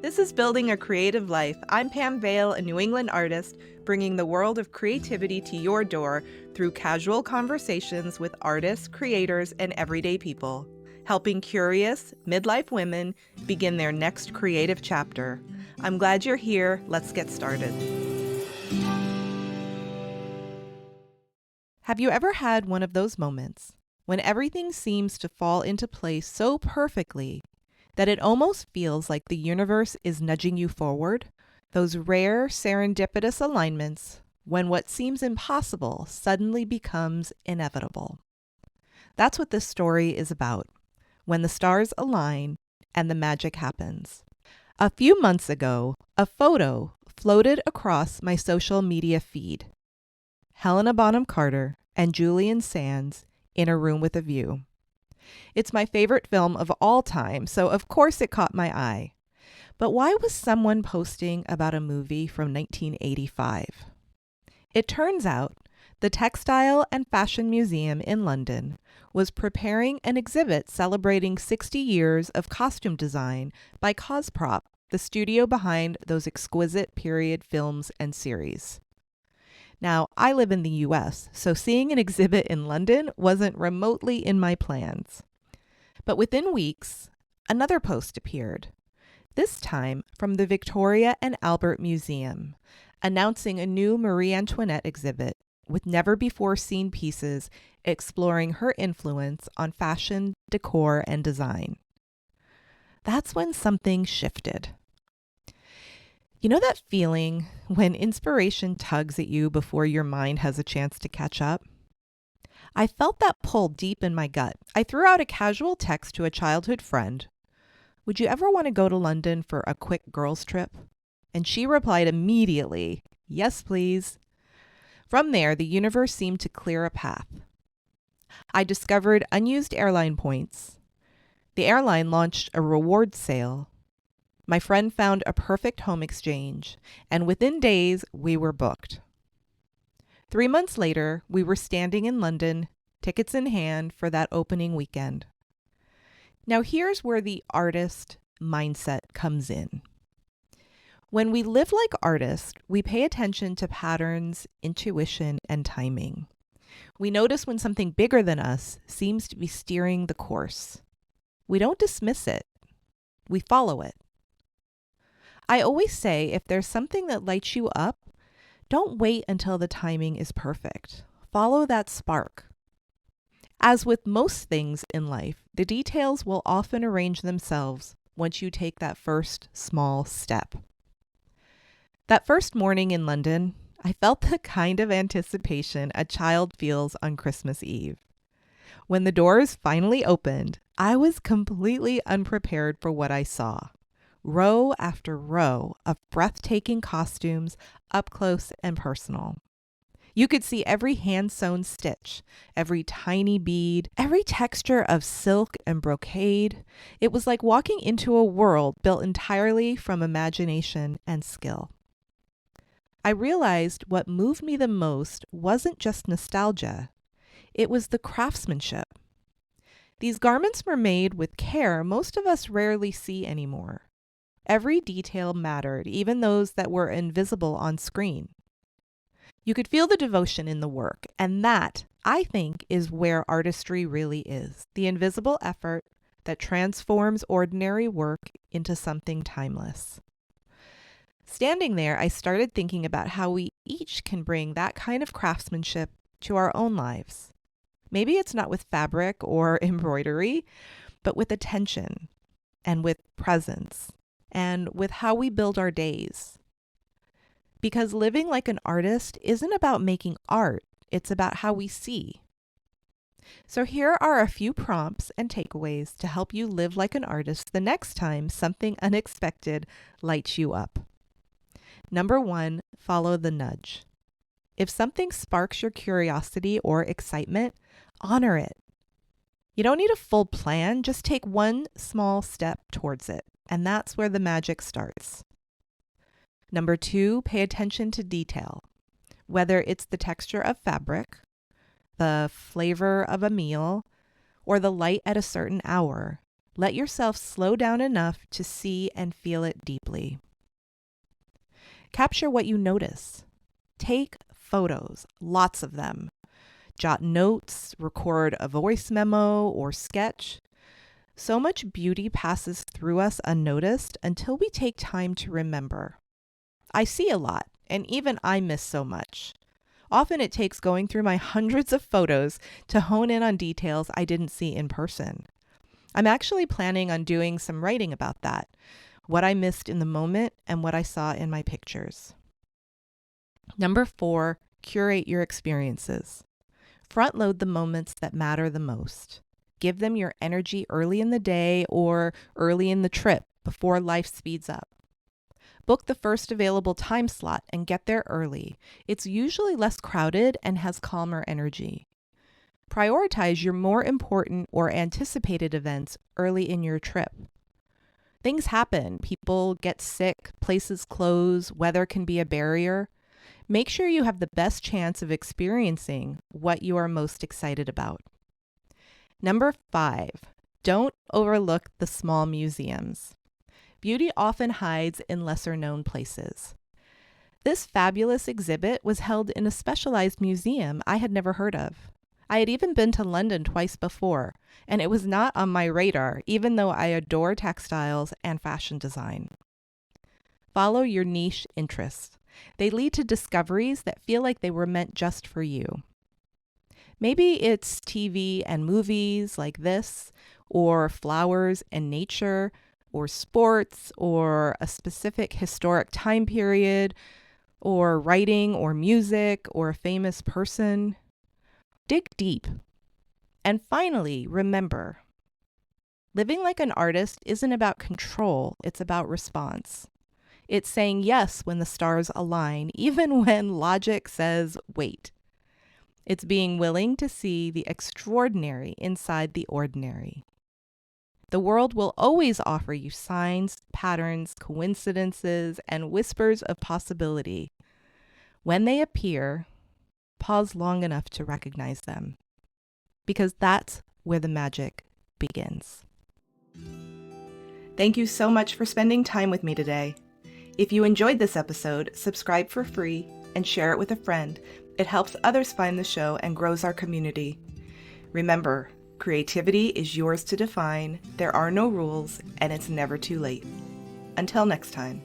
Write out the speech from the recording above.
This is Building a Creative Life. I'm Pam Vale, a New England artist, bringing the world of creativity to your door through casual conversations with artists, creators, and everyday people, helping curious, midlife women begin their next creative chapter. I'm glad you're here. Let's get started. Have you ever had one of those moments when everything seems to fall into place so perfectly that it almost feels like the universe is nudging you forward? Those rare serendipitous alignments when what seems impossible suddenly becomes inevitable. That's what this story is about, when the stars align and the magic happens. A few months ago, a photo floated across my social media feed. Helena Bonham Carter and Julian Sands in A Room with a View. It's my favorite film of all time, so of course it caught my eye. But why was someone posting about a movie from 1985? It turns out the Textile and Fashion Museum in London was preparing an exhibit celebrating 60 years of costume design by Cosprop, the studio behind those exquisite period films and series. Now, I live in the US, so seeing an exhibit in London wasn't remotely in my plans. But within weeks, another post appeared, this time from the Victoria and Albert Museum, announcing a new Marie Antoinette exhibit with never-before-seen pieces exploring her influence on fashion, decor, and design. That's when something shifted. You know that feeling when inspiration tugs at you before your mind has a chance to catch up? I felt that pull deep in my gut. I threw out a casual text to a childhood friend. Would you ever want to go to London for a quick girls' trip? And she replied immediately, yes, please. From there, the universe seemed to clear a path. I discovered unused airline points. The airline launched a reward sale. My friend found a perfect home exchange, and within days, we were booked. 3 months later, we were standing in London, tickets in hand for that opening weekend. Now here's where the artist mindset comes in. When we live like artists, we pay attention to patterns, intuition, and timing. We notice when something bigger than us seems to be steering the course. We don't dismiss it. We follow it. I always say if there's something that lights you up, don't wait until the timing is perfect. Follow that spark. As with most things in life, the details will often arrange themselves once you take that first small step. That first morning in London, I felt the kind of anticipation a child feels on Christmas Eve. When the doors finally opened, I was completely unprepared for what I saw. Row after row of breathtaking costumes up close and personal. You could see every hand-sewn stitch, every tiny bead, every texture of silk and brocade. It was like walking into a world built entirely from imagination and skill. I realized what moved me the most wasn't just nostalgia. It was the craftsmanship. These garments were made with care most of us rarely see anymore. Every detail mattered, even those that were invisible on screen. You could feel the devotion in the work, and that, I think, is where artistry really is, the invisible effort that transforms ordinary work into something timeless. Standing there, I started thinking about how we each can bring that kind of craftsmanship to our own lives. Maybe it's not with fabric or embroidery, but with attention and with presence, and with how we build our days. Because living like an artist isn't about making art, it's about how we see. So here are a few prompts and takeaways to help you live like an artist the next time something unexpected lights you up. Number 1, follow the nudge. If something sparks your curiosity or excitement, honor it. You don't need a full plan, just take one small step towards it. And that's where the magic starts. Number 2, pay attention to detail. Whether it's the texture of fabric, the flavor of a meal, or the light at a certain hour, Let yourself slow down enough to see and feel it deeply. Capture what you notice. Take photos, lots of them. Jot notes, record a voice memo or sketch. So much beauty passes through us unnoticed until we take time to remember. I see a lot, and even I miss so much. Often it takes going through my hundreds of photos to hone in on details I didn't see in person. I'm actually planning on doing some writing about that, what I missed in the moment and what I saw in my pictures. Number 4, curate your experiences. Front load the moments that matter the most. Give them your energy early in the day or early in the trip before life speeds up. Book the first available time slot and get there early. It's usually less crowded and has calmer energy. Prioritize your more important or anticipated events early in your trip. Things happen. People get sick, places close, weather can be a barrier. Make sure you have the best chance of experiencing what you are most excited about. Number 5, don't overlook the small museums. Beauty often hides in lesser-known places. This fabulous exhibit was held in a specialized museum I had never heard of. I had even been to London twice before, and it was not on my radar, even though I adore textiles and fashion design. Follow your niche interests. They lead to discoveries that feel like they were meant just for you. Maybe it's TV and movies like this, or flowers and nature, or sports, or a specific historic time period, or writing or music, or a famous person. Dig deep. And finally, remember, living like an artist isn't about control, it's about response. It's saying yes when the stars align, even when logic says wait. It's being willing to see the extraordinary inside the ordinary. The world will always offer you signs, patterns, coincidences, and whispers of possibility. When they appear, pause long enough to recognize them, because that's where the magic begins. Thank you so much for spending time with me today. If you enjoyed this episode, subscribe for free and share it with a friend. It helps others find the show and grows our community. Remember, creativity is yours to define, there are no rules, and it's never too late. Until next time.